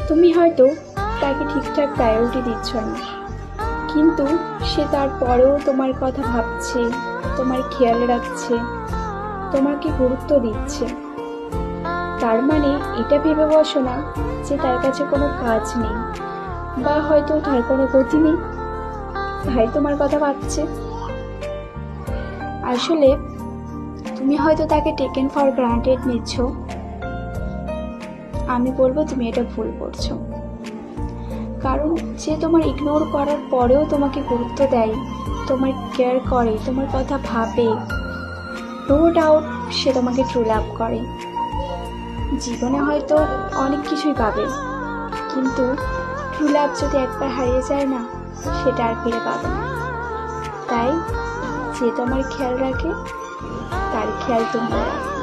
তুমি হয়তো তাকে ঠিকঠাক প্রায়োরিটি দিচ্ছ না, কিন্তু সে তারপরেও তোমার কথা ভাবছে, তোমার খেয়াল রাখছে, তোমাকে গুরুত্ব দিচ্ছে। তার মানে এটা ভেবে বসো না যে তার কাছে কোনো কাজ নেই বা হয়তো তার কোনো গতি নেই, তাই তোমার কথা ভাবছে। আসলে তুমি হয়তো তাকে টেকেন ফর গ্রান্টেড নিচ্ছ। আমি বলবো তুমি এটা ভুল করছো, কারণ যে তোমার ইগনোর করার পরেও তোমাকে গুরুত্ব দেয়, তোমার কেয়ার করে, তোমার কথা ভাবে, নো ডাউট সে তোমাকে ট্রু লাভ করে। জীবনে হয়তো অনেক কিছুই পাবে, কিন্তু ট্রু লাভ যদি একবার হারিয়ে যায় না, সেটা আর ফিরে পাবে না। তাই যে তোমার খেয়াল রাখে তার খেয়াল তুমি রাখো।